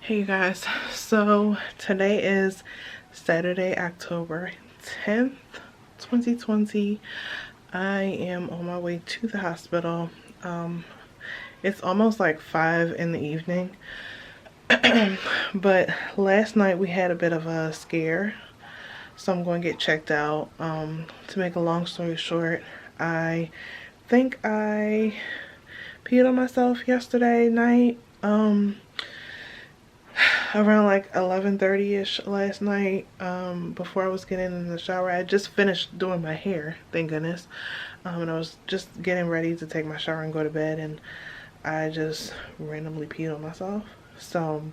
Hey you guys, so today is Saturday, October 10th, 2020. I am on my way to the hospital. It's almost like 5 in the evening, but last night we had a bit of a scare, so I'm going to get checked out. To make a long story short, I think I peed on myself yesterday night. Around like 11:30ish last night, before I was getting in the shower. I had just finished doing my hair, thank goodness, and I was just getting ready to take my shower and go to bed, and I just randomly peed on myself. So,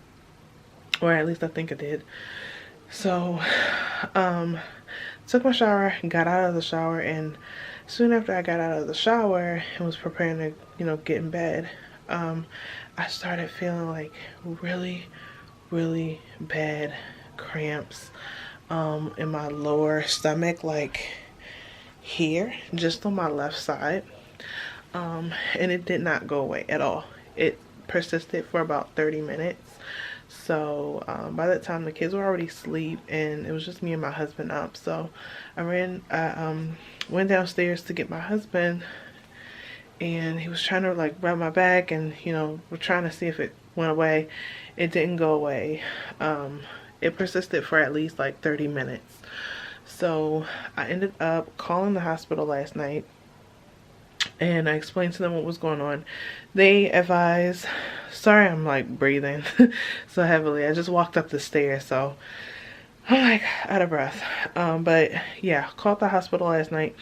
or at least I think I did. So took my shower, got out of the shower, and soon after I got out of the shower and was preparing to get in bed, I started feeling like really bad cramps in my lower stomach, like here, just on my left side, and it did not go away at all. It persisted for about 30 minutes. So by that time the kids were already asleep and it was just me and my husband up. So I went downstairs to get my husband, and he was trying to like rub my back, and we're trying to see if it went away. It didn't go away. It persisted for at least like 30 minutes. So I ended up calling the hospital last night, and I explained to them what was going on. They advised, sorry I'm like breathing so heavily. I just walked up the stairs, so I'm like out of breath. But yeah, called the hospital last night,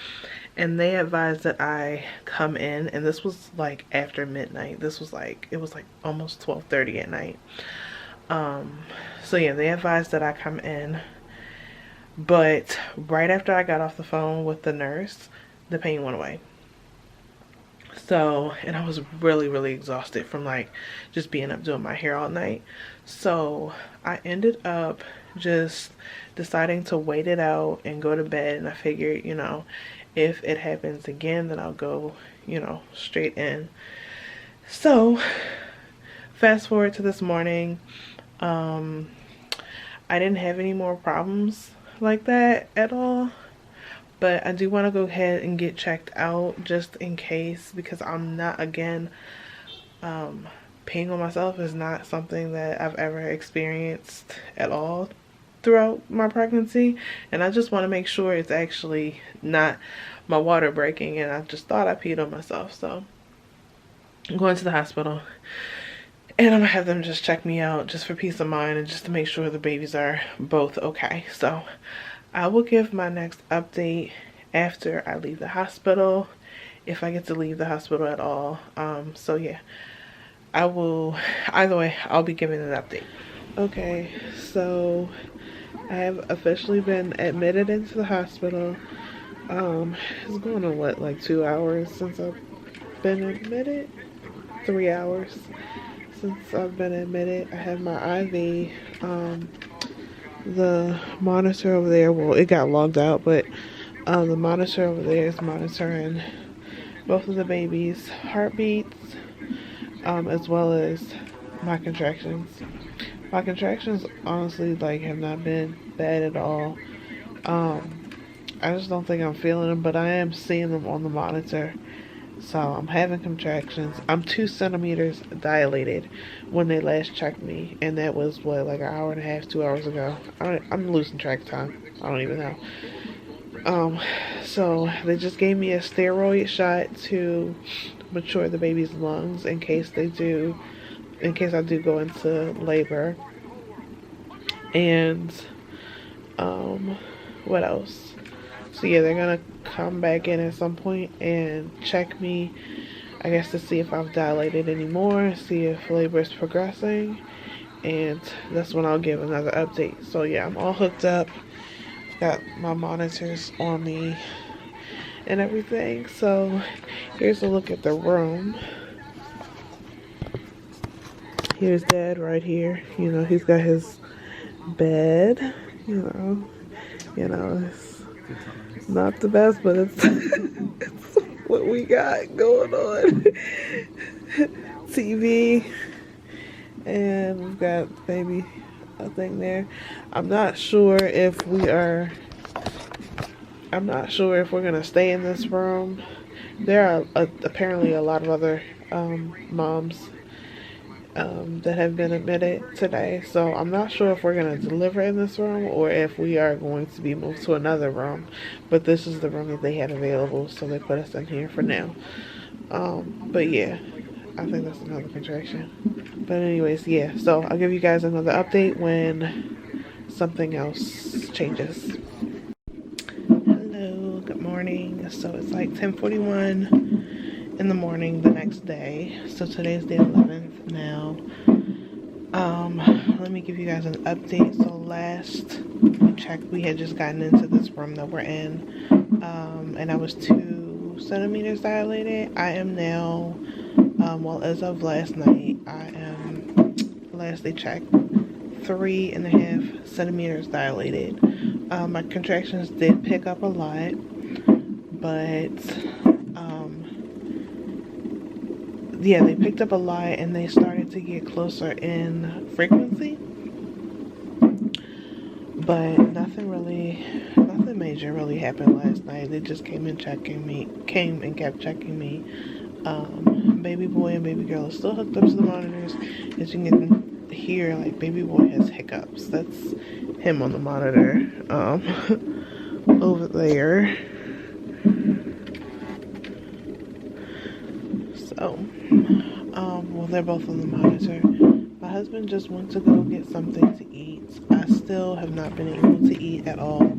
and they advised that I come in, and this was like after midnight. This was like, it was like almost 12:30 at night. So yeah, they advised that I come in, but right after I got off the phone with the nurse, the pain went away. So, and I was really exhausted from like just being up doing my hair all night. So I ended up just deciding to wait it out and go to bed, and I figured, if it happens again, then I'll go, straight in. So fast forward to this morning, I didn't have any more problems like that at all, but I do want to go ahead and get checked out just in case, because I'm not, again, peeing on myself is not something that I've ever experienced at all throughout my pregnancy, and I just want to make sure it's actually not my water breaking and I just thought I peed on myself. So I'm going to the hospital, and I'm gonna have them just check me out just for peace of mind and just to make sure the babies are both okay. So I will give my next update after I leave the hospital, if I get to leave the hospital at all. So yeah, I will, either way, I'll be giving an update. Okay, so I have officially been admitted into the hospital. It's going on what, like 2 hours since I've been admitted? 3 hours since I've been admitted. I have my IV. The monitor over there, well, it got logged out, but the monitor over there is monitoring both of the babies' heartbeats, as well as my contractions. My contractions honestly like have not been bad at all. I just don't think I'm feeling them, but I am seeing them on the monitor. So I'm having contractions. I'm 2 centimeters dilated when they last checked me, and that was what, like an hour and a half, 2 hours ago. I'm losing track of time. I don't even know. So they just gave me a steroid shot to mature the baby's lungs in case I do go into labor. And what else? So yeah, they're gonna come back in at some point and check me, I guess, to see if I've dilated anymore, see if labor is progressing, and that's when I'll give another update. So yeah, I'm all hooked up, got my monitors on me and everything. So here's a look at the room. Here's Dad right here. He's got his bed. It's not the best, but it's it's what we got going on. TV, And we've got baby thing there. I'm not sure if we're gonna stay in this room. There are apparently a lot of other moms that have been admitted today, so I'm not sure if we're gonna deliver in this room or if we are going to be moved to another room. But this is the room that they had available, so they put us in here for now. But yeah, I think that's another contraction. But anyways, yeah, so I'll give you guys another update when something else changes. Hello, good morning. So it's like 10:41 in the morning the next day. So today's the 11th now. Let me give you guys an update. So last we checked, we had just gotten into this room that we're in, and I was 2 centimeters dilated. I am now, well, as of last night, last they checked, 3.5 centimeters dilated. My contractions did pick up a lot, but yeah, they picked up a lot and they started to get closer in frequency, but nothing major really happened last night. They just came and kept checking me. Baby boy and baby girl are still hooked up to the monitors. As you can hear, like, baby boy has hiccups. That's him on the monitor over there. So well, they're both on the monitor. My husband just went to go get something to eat. I still have not been able to eat at all.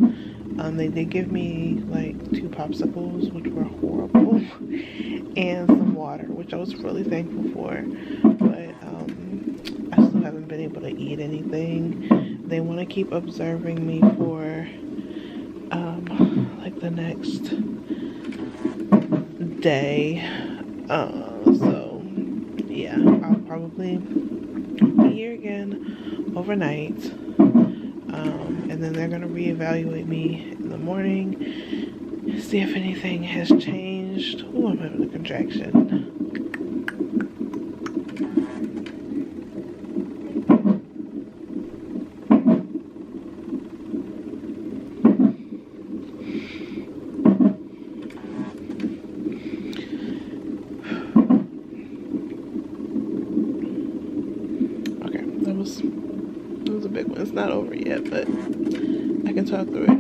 They did give me like 2 popsicles, which were horrible, and some water, which I was really thankful for, but I still haven't been able to eat anything. They want to keep observing me for like the next day, so yeah, I'll probably be here again overnight. And then they're going to reevaluate me in the morning, see if anything has changed. Oh, I'm having a contraction. Okay, that was a big one. It's not over yet, but I can talk through it.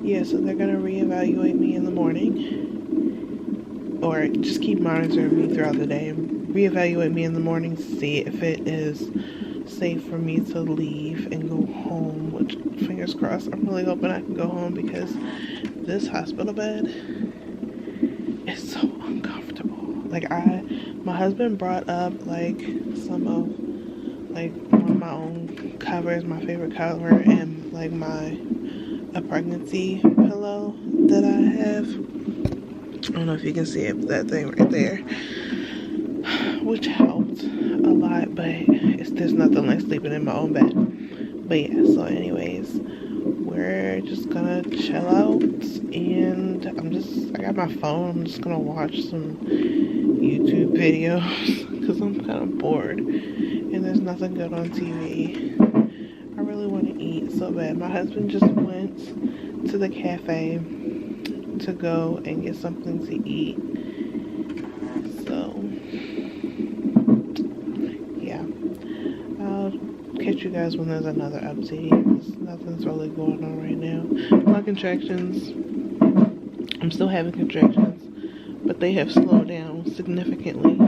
Yeah, so they're gonna reevaluate me in the morning, or just keep monitoring me throughout the day and reevaluate me in the morning to see if it is safe for me to leave and go home, which, fingers crossed, I'm really hoping I can go home, because this hospital bed is so uncomfortable. Like, my husband brought up like some of like one of my own covers, my favorite cover, and like a pregnancy pillow that I have. I don't know if you can see it, that thing right there, which helped a lot, but there's nothing like sleeping in my own bed. But yeah, so anyways, we're just gonna chill out, and I got my phone. I'm just gonna watch some YouTube videos because I'm kind of bored and there's nothing good on TV. I really want to eat so bad. My husband just went to the cafe to go and get something to eat. So yeah, I'll catch you guys when there's another update. Nothing's really going on right now. My contractions, I'm still having contractions, but they have slowed down significantly.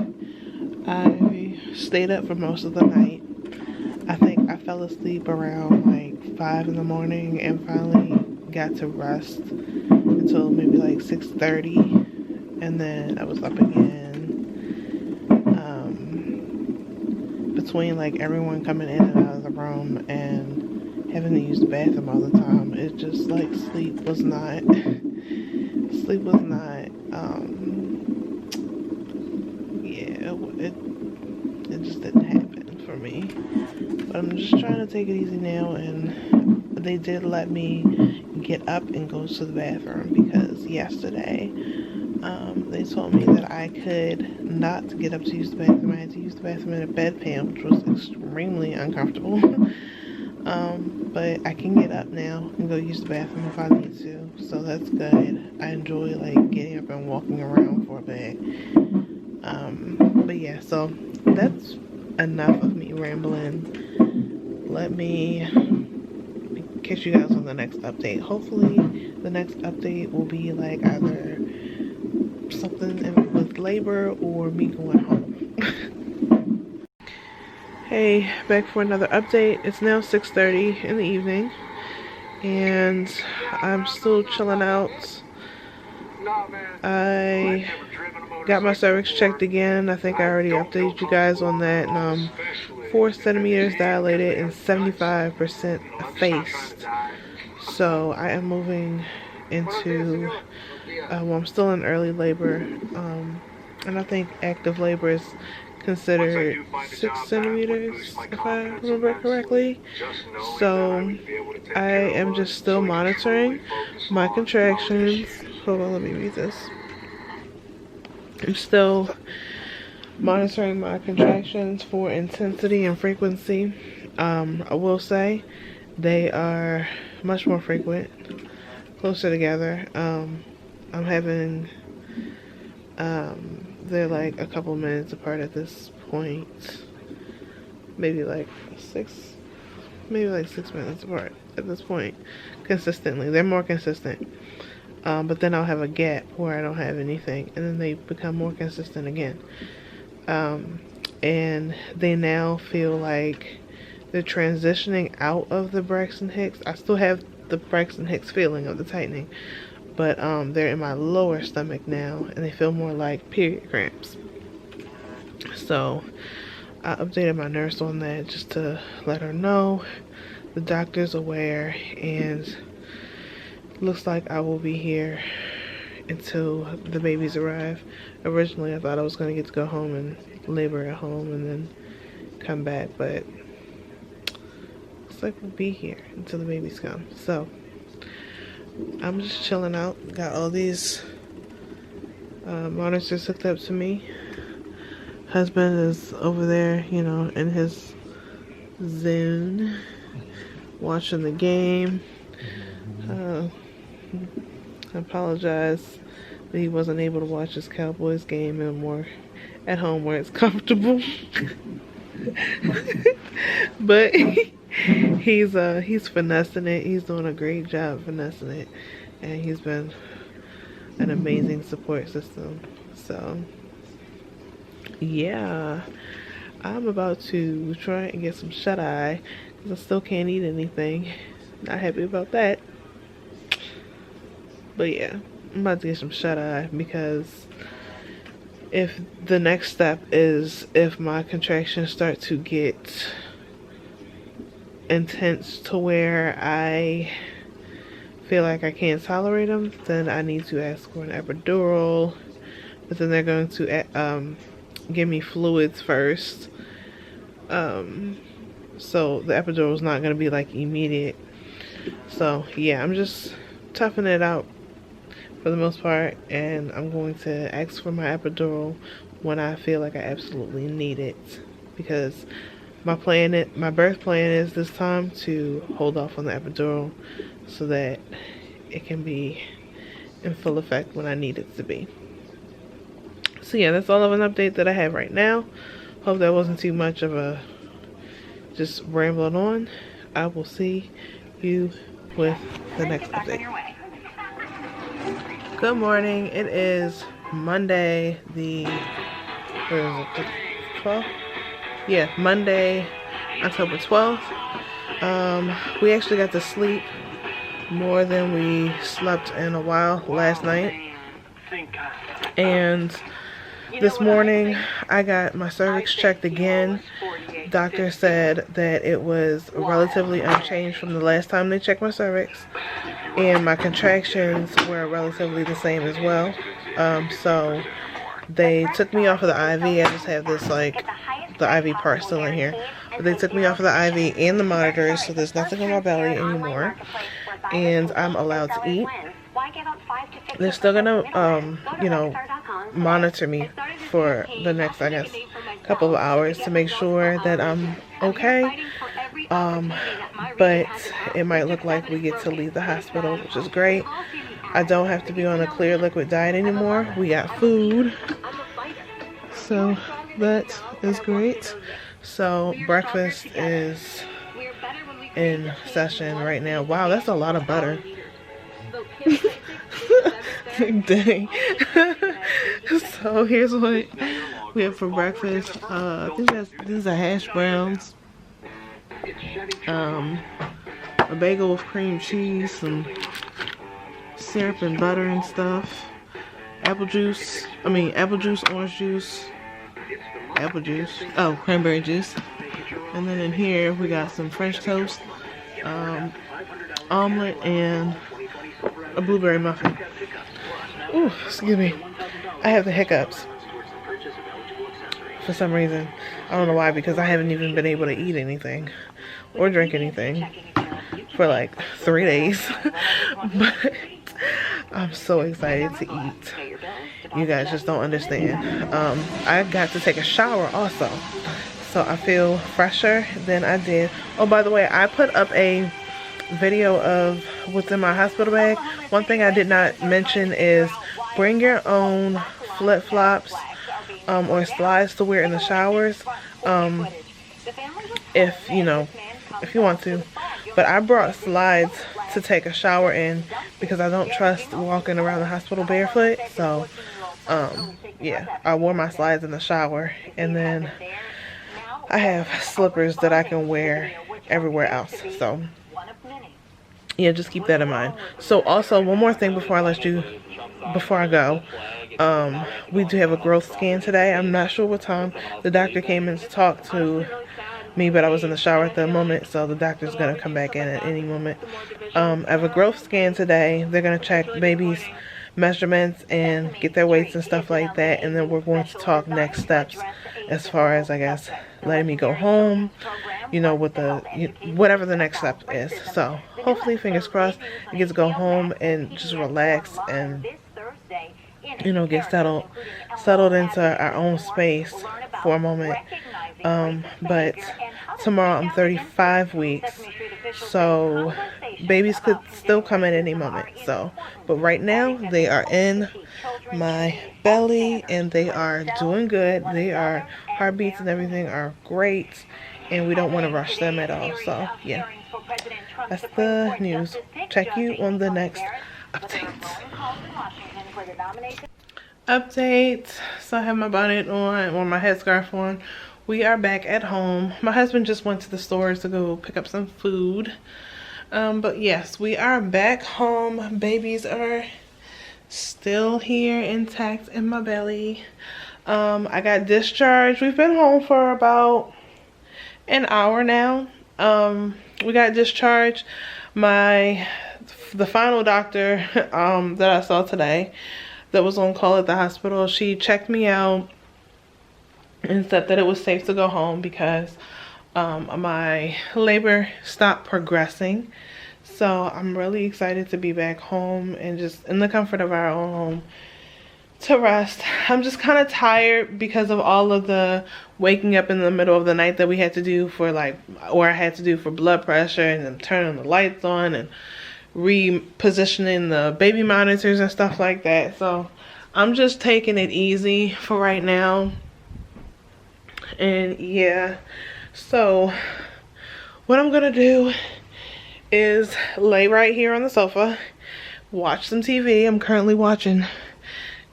I stayed up for most of the night. I think I fell asleep around like 5 in the morning and finally got to rest until maybe like 6:30, and then I was up again. Between like everyone coming in and out of the room and having to use the bathroom all the time, it just like sleep was not it just didn't happen for me. But I'm just trying to take it easy now, and they did let me get up and go to the bathroom, because yesterday They told me that I could not get up to use the bathroom. I had to use the bathroom in a bedpan, which was extremely uncomfortable. But I can get up now and go use the bathroom if I need to, so that's good. I enjoy like getting up and walking around for a bit. But yeah, so that's enough of me rambling. Let me catch you guys on the next update. Hopefully the next update will be like either something with labor or me going home. Hey, back for another update. It's now 6:30 in the evening and I'm still chilling out. I got my cervix checked again. I think I already updated you guys on that. 4 centimeters dilated and 75% effaced. So I am moving into, well, I'm still in early labor, and I think active labor is considered 6 centimeters if I remember correctly. So I am just still monitoring my contractions. Hold on, let me read this. I'm still monitoring my contractions for intensity and frequency. I will say they are much more frequent, closer together. I'm having, they're like a couple minutes apart at this point. Maybe like 6 minutes apart at this point, consistently. They're more consistent. But then I'll have a gap where I don't have anything, and then they become more consistent again. And they now feel like they're transitioning out of the Braxton Hicks. I still have the Braxton Hicks feeling of the tightening, but they're in my lower stomach now, and they feel more like period cramps. So I updated my nurse on that just to let her know. The doctor's aware, and looks like I will be here until the babies arrive. Originally I thought I was going to get to go home and labor at home and then come back, but looks like we'll be here until the babies come. So I'm just chilling out. Got all these monitors hooked up to me. Husband is over there, you know, in his zone, watching the game. I apologize that he wasn't able to watch his Cowboys game and more at home where it's comfortable. But he's finessing it. He's doing a great job finessing it, and he's been an amazing support system. So yeah, I'm about to try and get some shut-eye because I still can't eat anything. Not happy about that. But yeah, I'm about to get some shut-eye because if the next step is if my contractions start to get intense to where I feel like I can't tolerate them, then I need to ask for an epidural. But then they're going to give me fluids first. So the epidural is not going to be like immediate. So yeah, I'm just toughing it out for the most part, and I'm going to ask for my epidural when I feel like I absolutely need it, because my birth plan is this time to hold off on the epidural so that it can be in full effect when I need it to be. So yeah, that's all of an update that I have right now. Hope that wasn't too much of a just rambling on. I will see you with the next update. Good morning. It is Monday, the 12th? Yeah, Monday, October 12th. We actually got to sleep more than we slept in a while last night. And this morning, I got my cervix checked again. Doctor said that it was relatively unchanged from the last time they checked my cervix, and my contractions were relatively the same as well. So they took me off of the IV. I just have this, like, the IV part still in here, but they took me off of the IV and the monitors, so there's nothing on my belly anymore, and I'm allowed to eat. they're still gonna you know, monitor me for the next, I guess, couple of hours to make sure that I'm okay. But it might look like we get to leave the hospital, which is great. I don't have to be on a clear liquid diet anymore. We got food, so that is great. So breakfast is in session right now. Wow, that's a lot of butter. Dang. So here's what we have for breakfast. I think these are hash browns, a bagel with cream cheese, some syrup and butter and stuff, apple juice, orange juice, apple juice, oh, cranberry juice. And then in here we got some French toast, omelet, and a blueberry muffin. Ooh, excuse me. I have the hiccups for some reason. I don't know why, because I haven't even been able to eat anything or drink anything for like 3 days. But I'm so excited to eat. You guys just don't understand. I got to take a shower also, so I feel fresher than I did. Oh, by the way, I put up a video of what's in my hospital bag. One thing I did not mention is bring your own flip-flops or slides to wear in the showers, if you want to. But I brought slides to take a shower in because I don't trust walking around the hospital barefoot. So yeah, I wore my slides in the shower, and then I have slippers that I can wear everywhere else. So yeah, just keep that in mind. So also, one more thing before I go, we do have a growth scan today. I'm not sure what time. The doctor came in to talk to me, but I was in the shower at the moment, so the doctor's gonna come back in at any moment. I have a growth scan today. They're gonna check babies' measurements and get their weights and stuff like that, and then we're going to talk next steps as far as, I guess, letting me go home, you know, with the whatever the next step is. So hopefully, fingers crossed, I get to go home and just relax and, you know, get settled into our own space for a moment. But tomorrow I'm 35 weeks, so babies could still come at any moment. So, but right now they are in my belly and they are doing good. Their heartbeats and everything are great, and we don't want to rush them at all. So yeah, that's the news. Check you on the next update. So I have my bonnet on, or my headscarf on. We are back at home. My husband just went to the stores to go pick up some food. But yes, we are back home. Babies are still here intact in my belly. I got discharged. We've been home for about an hour now. We got discharged. The final doctor that I saw today, that was on call at the hospital, she checked me out and said that it was safe to go home because my labor stopped progressing. So I'm really excited to be back home and just in the comfort of our own home to rest. I'm just kind of tired because of all of the waking up in the middle of the night that we had to do for I had to do for blood pressure, and then turning the lights on and repositioning the baby monitors and stuff like that. So I'm just taking it easy for right now. And yeah, so what I'm gonna do is lay right here on the sofa, watch some TV. I'm currently watching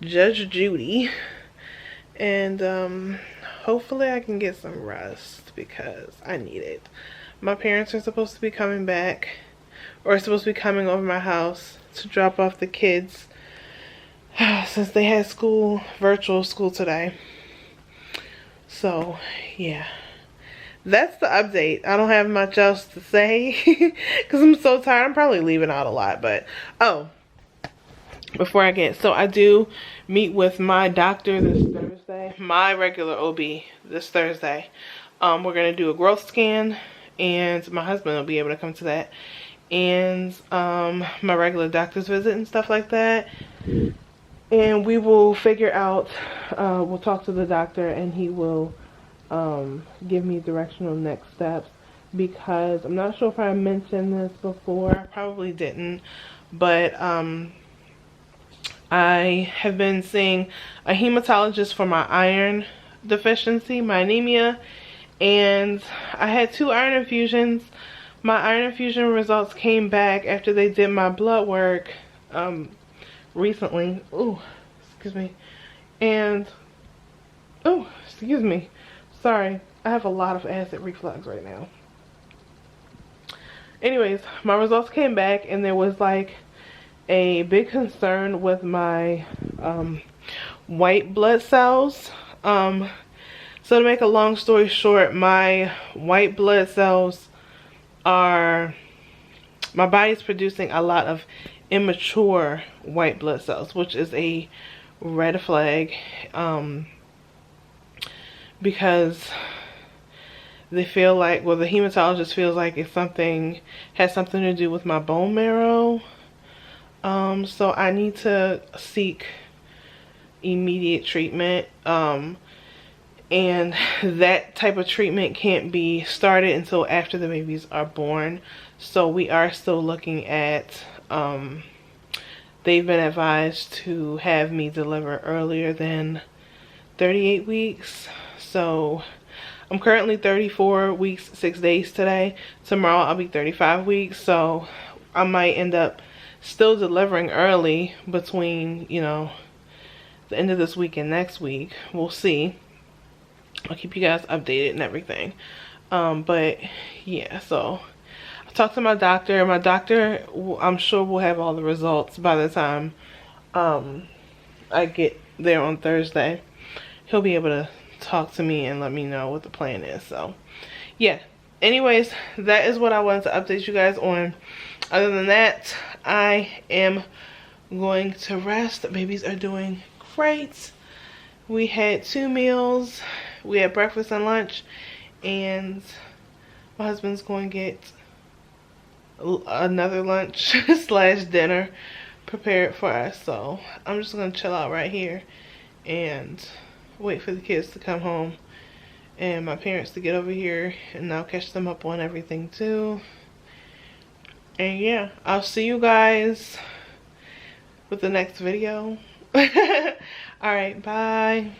Judge Judy, and hopefully I can get some rest because I need it. My parents are supposed to be coming back, or supposed to be coming over my house to drop off the kids since they had virtual school today. So yeah, that's the update. I don't have much else to say because I'm so tired. I'm probably leaving out a lot, but oh, before I get, so I do meet with my doctor this Thursday, my regular OB this Thursday. We're gonna do a growth scan, and my husband will be able to come to that, and my regular doctor's visit and stuff like that. And we will figure out, we'll talk to the doctor and he will give me directional next steps, because I'm not sure if I mentioned this before. I probably didn't, but I have been seeing a hematologist for my iron deficiency, my anemia, and I had 2 iron infusions. My iron infusion results came back after they did my blood work recently. Oh, excuse me. And, oh, excuse me. Sorry, I have a lot of acid reflux right now. Anyways, my results came back and there was like a big concern with my white blood cells. So to make a long story short, my white blood cells are, my body's producing a lot of immature white blood cells, which is a red flag, because they feel like, well, the hematologist feels like it's has something to do with my bone marrow. So I need to seek immediate treatment, and that type of treatment can't be started until after the babies are born. So we are still looking at, they've been advised to have me deliver earlier than 38 weeks. So I'm currently 34 weeks, 6 days today. Tomorrow I'll be 35 weeks. So I might end up still delivering early between, you know, the end of this week and next week. We'll see. I'll keep you guys updated and everything. But yeah, so I talked to my doctor. My doctor, I'm sure, will have all the results by the time I get there on Thursday. He'll be able to talk to me and let me know what the plan is. So yeah, anyways, that is what I wanted to update you guys on. Other than that, I am going to rest. The babies are doing great. We had 2 meals. We had breakfast and lunch, and my husband's going to get another lunch slash dinner prepared for us. So I'm just going to chill out right here and wait for the kids to come home and my parents to get over here, and I'll catch them up on everything too. And yeah, I'll see you guys with the next video. Alright, bye.